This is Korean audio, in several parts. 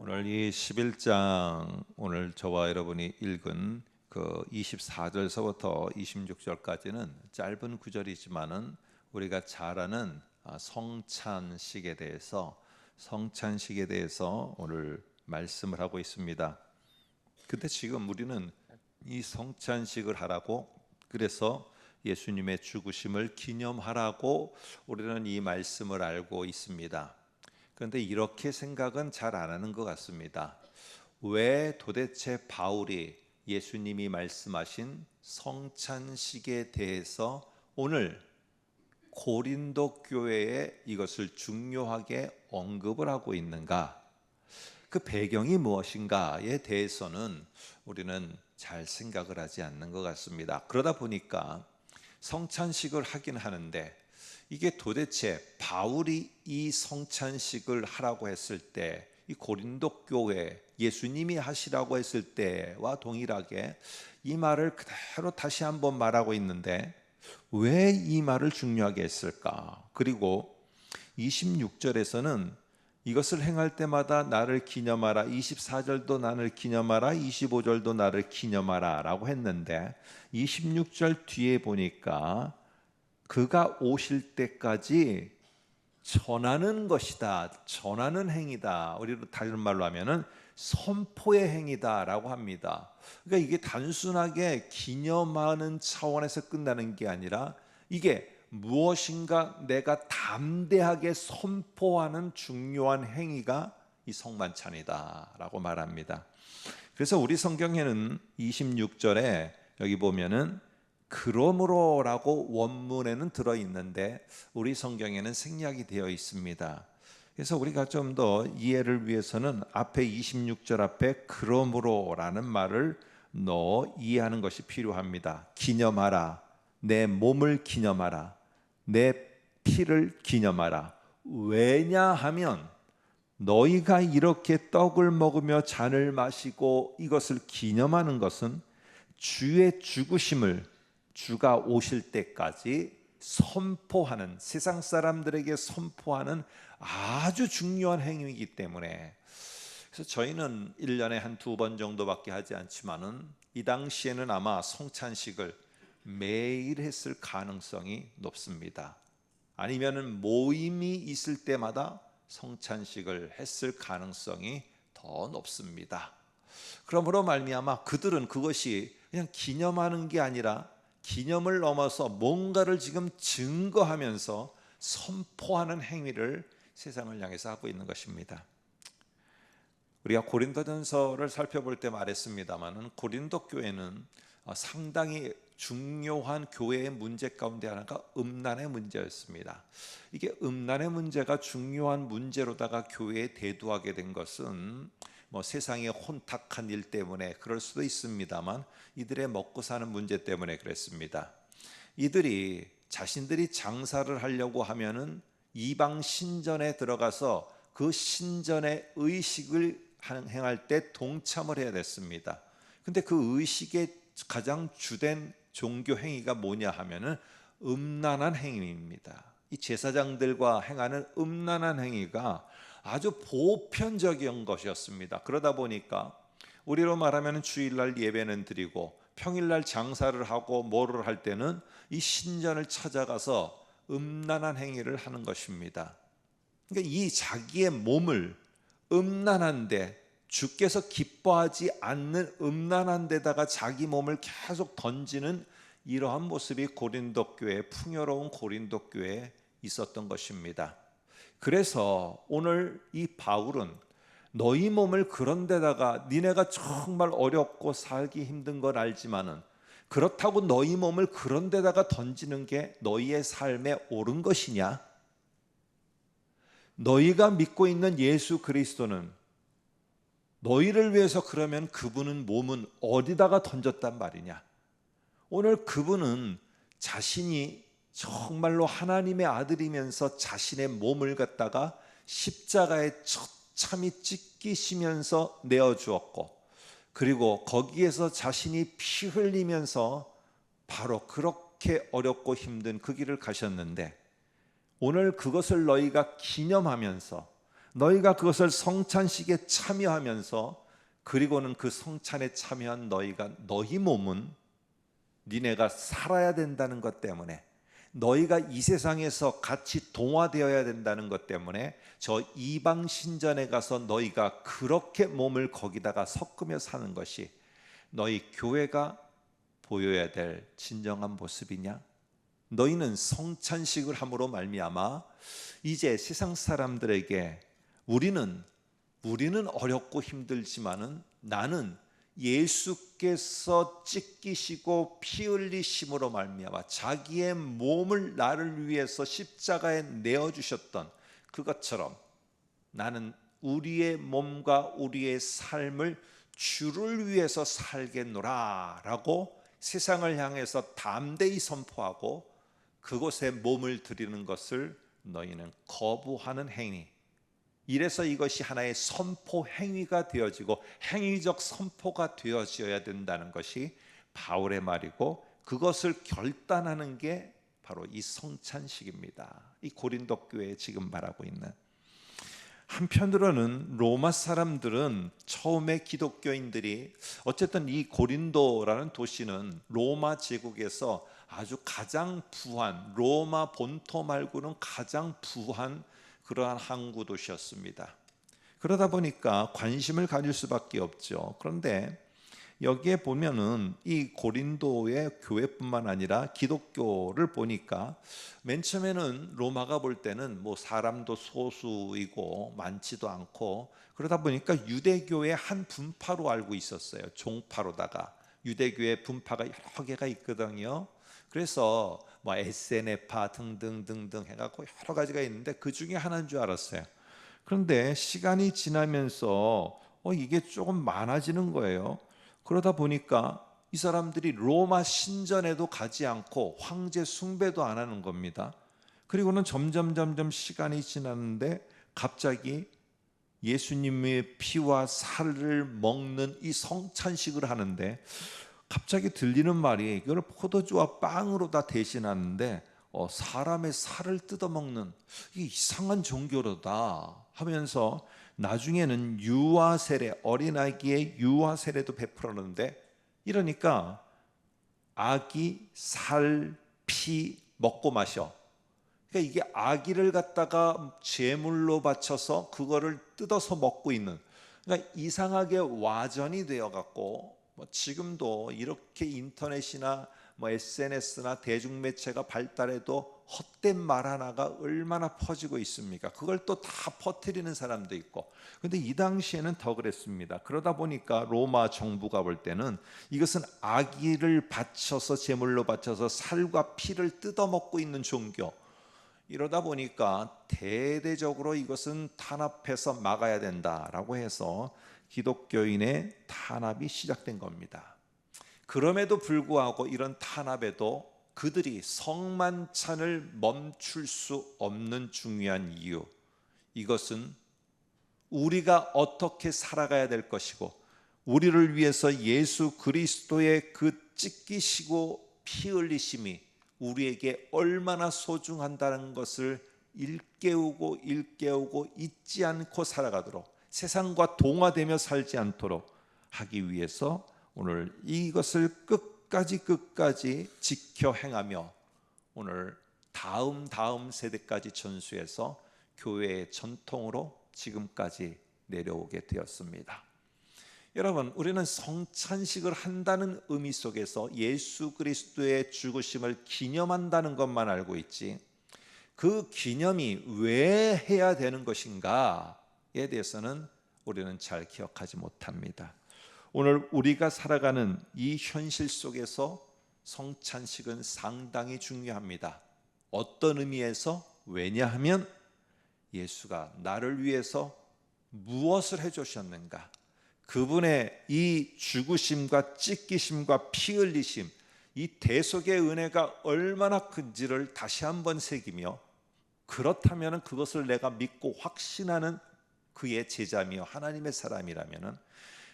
오늘 이 11장 오늘 저와 여러분이 읽은 그 24절서부터 26절까지는 짧은 구절이지만은 우리가 잘 아는 성찬식에 대해서 오늘 말씀을 하고 있습니다. 근데 지금 우리는 이 성찬식을 하라고, 그래서 예수님의 죽으심을 기념하라고 우리는 이 말씀을 알고 있습니다. 그런데 이렇게 생각은 잘 안 하는 것 같습니다. 왜 도대체 바울이 예수님이 말씀하신 성찬식에 대해서 오늘 고린도 교회에 이것을 중요하게 언급을 하고 있는가? 그 배경이 무엇인가에 대해서는 우리는 잘 생각을 하지 않는 것 같습니다. 그러다 보니까 성찬식을 하긴 하는데 이게 도대체 바울이 이 성찬식을 하라고 했을 때, 이 고린도 교회 예수님이 하시라고 했을 때와 동일하게 이 말을 그대로 다시 한번 말하고 있는데 왜 이 말을 중요하게 했을까? 그리고 26절에서는 이것을 행할 때마다 나를 기념하라, 24절도 나를 기념하라, 25절도 나를 기념하라 라고 했는데 26절 뒤에 보니까 그가 오실 때까지 전하는 것이다, 전하는 행위다, 우리로 다른 말로 하면은 선포의 행위다라고 합니다. 그러니까 이게 단순하게 기념하는 차원에서 끝나는 게 아니라 이게 무엇인가 내가 담대하게 선포하는 중요한 행위가 이 성만찬이다라고 말합니다. 그래서 우리 성경에는 26절에 여기 보면은 그러므로라고 원문에는 들어있는데 우리 성경에는 생략이 되어 있습니다. 그래서 우리가 좀 더 이해를 위해서는 앞에 26절 앞에 그러므로라는 말을 넣어 이해하는 것이 필요합니다. 기념하라, 내 몸을 기념하라, 내 피를 기념하라. 왜냐하면 너희가 이렇게 떡을 먹으며 잔을 마시고 이것을 기념하는 것은 주의 죽으심을 주가 오실 때까지 선포하는, 세상 사람들에게 선포하는 아주 중요한 행위이기 때문에, 그래서 저희는 1년에 한 2번 정도밖에 하지 않지만은 이 당시에는 아마 성찬식을 매일 했을 가능성이 높습니다. 아니면은 모임이 있을 때마다 성찬식을 했을 가능성이 더 높습니다. 그러므로 말미암아 그들은 그것이 그냥 기념하는 게 아니라 기념을 넘어서 뭔가를 지금 증거하면서 선포하는 행위를 세상을 향해서 하고 있는 것입니다. 우리가 고린도전서를 살펴볼 때 말했습니다만 고린도 교회는 상당히 중요한 교회의 문제 가운데 하나가 음란의 문제였습니다. 이게 음란의 문제가 중요한 문제로다가 교회에 대두하게 된 것은 세상의 혼탁한 일 때문에 그럴 수도 있습니다만 이들의 먹고 사는 문제 때문에 그랬습니다. 이들이 자신들이 장사를 하려고 하면은 이방 신전에 들어가서 그 신전의 의식을 행할 때 동참을 해야 됐습니다. 근데 그 의식의 가장 주된 종교 행위가 뭐냐 하면은 음란한 행위입니다. 이 제사장들과 행하는 음란한 행위가 아주 보편적인 것이었습니다. 그러다 보니까 우리로 말하면 주일날 예배는 드리고 평일날 장사를 하고 뭐를 할 때는 이 신전을 찾아가서 음란한 행위를 하는 것입니다. 그러니까 이 자기의 몸을 음란한데, 주께서 기뻐하지 않는 음란한 데다가 자기 몸을 계속 던지는 이러한 모습이 고린도 교회, 풍요로운 고린도 교회에 있었던 것입니다. 그래서 오늘 이 바울은 너희 몸을 그런 데다가, 니네가 정말 어렵고 살기 힘든 걸 알지만은 그렇다고 너희 몸을 그런 데다가 던지는 게 너희의 삶에 옳은 것이냐? 너희가 믿고 있는 예수 그리스도는 너희를 위해서, 그러면 그분은 몸은 어디다가 던졌단 말이냐? 오늘 그분은 자신이 정말로 하나님의 아들이면서 자신의 몸을 갖다가 십자가에 처참히 찢기시면서 내어주었고, 그리고 거기에서 자신이 피 흘리면서 바로 그렇게 어렵고 힘든 그 길을 가셨는데, 오늘 그것을 너희가 기념하면서 너희가 그것을 성찬식에 참여하면서, 그리고는 그 성찬에 참여한 너희 몸은 니네가 살아야 된다는 것 때문에, 너희가 이 세상에서 같이 동화되어야 된다는 것 때문에 저 이방 신전에 가서 너희가 그렇게 몸을 거기다가 섞으며 사는 것이 너희 교회가 보여야 될 진정한 모습이냐? 너희는 성찬식을 함으로 말미암아 이제 세상 사람들에게 우리는 어렵고 힘들지만은 나는 예수께서 찢기시고 피 흘리심으로 말미암아 자기의 몸을 나를 위해서 십자가에 내어 주셨던 그것처럼 나는 우리의 몸과 우리의 삶을 주를 위해서 살겠노라 라고 세상을 향해서 담대히 선포하고 그곳에 몸을 드리는 것을 너희는 거부하는 행위, 이래서 이것이 하나의 선포 행위가 되어지고 행위적 선포가 되어져야 된다는 것이 바울의 말이고, 그것을 결단하는 게 바로 이 성찬식입니다. 이 고린도 교회에 지금 말하고 있는. 한편으로는 로마 사람들은 처음에 기독교인들이 어쨌든 이 고린도라는 도시는 로마 제국에서 아주 가장 부한, 로마 본토 말고는 가장 부한 그러한 항구 도시였습니다. 그러다 보니까 관심을 가질 수밖에 없죠. 그런데 여기에 보면은 이 고린도의 교회뿐만 아니라 기독교를 보니까 맨 처음에는 로마가 볼 때는 뭐 사람도 소수이고 많지도 않고 그러다 보니까 유대교의 한 분파로 알고 있었어요. 종파로다가 유대교의 분파가 여러 개가 있거든요. 그래서 뭐 에세네파 등등등등 해갖고 여러 가지가 있는데 그 중에 하나인 줄 알았어요. 그런데 시간이 지나면서 이게 조금 많아지는 거예요. 그러다 보니까 이 사람들이 로마 신전에도 가지 않고 황제 숭배도 안 하는 겁니다. 그리고는 점점 시간이 지났는데 갑자기 예수님의 피와 살을 먹는 이 성찬식을 하는데 갑자기 들리는 말이 이걸 포도주와 빵으로 다 대신하는데 사람의 살을 뜯어먹는 이 이상한 종교로다 하면서 나중에는 유아 세례, 어린아기의 유아 세례도 베풀었는데, 이러니까 아기 살, 피 먹고 마셔. 그러니까 이게 아기를 갖다가 제물로 바쳐서 그거를 뜯어서 먹고 있는, 그러니까 이상하게 와전이 되어 갖고 지금도 이렇게 인터넷이나 SNS나 대중매체가 발달해도 헛된 말 하나가 얼마나 퍼지고 있습니까? 그걸 또 다 퍼뜨리는 사람도 있고. 근데 이 당시에는 더 그랬습니다. 그러다 보니까 로마 정부가 볼 때는 이것은 아기를 바쳐서 제물로 바쳐서 살과 피를 뜯어먹고 있는 종교, 이러다 보니까 대대적으로 이것은 탄압해서 막아야 된다라고 해서 기독교인의 탄압이 시작된 겁니다. 그럼에도 불구하고 이런 탄압에도 그들이 성만찬을 멈출 수 없는 중요한 이유, 이것은 우리가 어떻게 살아가야 될 것이고 우리를 위해서 예수 그리스도의 그 찢기시고 피 흘리심이 우리에게 얼마나 소중한다는 것을 일깨우고 잊지 않고 살아가도록, 세상과 동화되며 살지 않도록 하기 위해서 오늘 이것을 끝까지 지켜 행하며 오늘 다음 세대까지 전수해서 교회의 전통으로 지금까지 내려오게 되었습니다. 여러분, 우리는 성찬식을 한다는 의미 속에서 예수 그리스도의 죽으심을 기념한다는 것만 알고 있지, 그 기념이 왜 해야 되는 것인가에 대해서는 우리는 잘 기억하지 못합니다. 오늘 우리가 살아가는 이 현실 속에서 성찬식은 상당히 중요합니다. 어떤 의미에서? 왜냐하면 예수가 나를 위해서 무엇을 해주셨는가, 그분의 이 죽으심과 찢기심과 피 흘리심, 이 대속의 은혜가 얼마나 큰지를 다시 한번 새기며, 그렇다면 그것을 내가 믿고 확신하는 그의 제자며 하나님의 사람이라면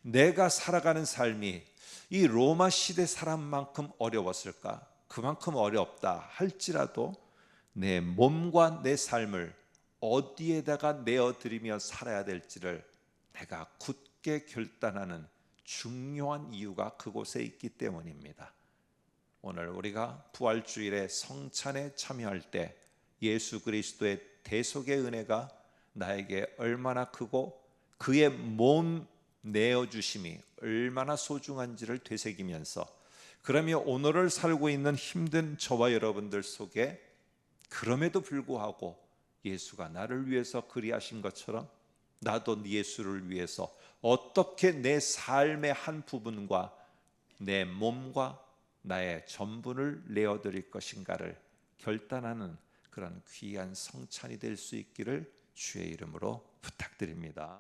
내가 살아가는 삶이 이 로마 시대 사람만큼 어려웠을까? 그만큼 어렵다 할지라도 내 몸과 내 삶을 어디에다가 내어드리며 살아야 될지를 내가 굳게 결단하는 중요한 이유가 그곳에 있기 때문입니다. 오늘 우리가 부활주일에 성찬에 참여할 때 예수 그리스도의 대속의 은혜가 나에게 얼마나 크고 그의 몸 내어주심이 얼마나 소중한지를 되새기면서, 그러면 오늘을 살고 있는 힘든 저와 여러분들 속에 그럼에도 불구하고 예수가 나를 위해서 그리하신 것처럼 나도 예수를 위해서 어떻게 내 삶의 한 부분과 내 몸과 나의 전부를 내어드릴 것인가를 결단하는 그런 귀한 성찬이 될 수 있기를 주의 이름으로 부탁드립니다.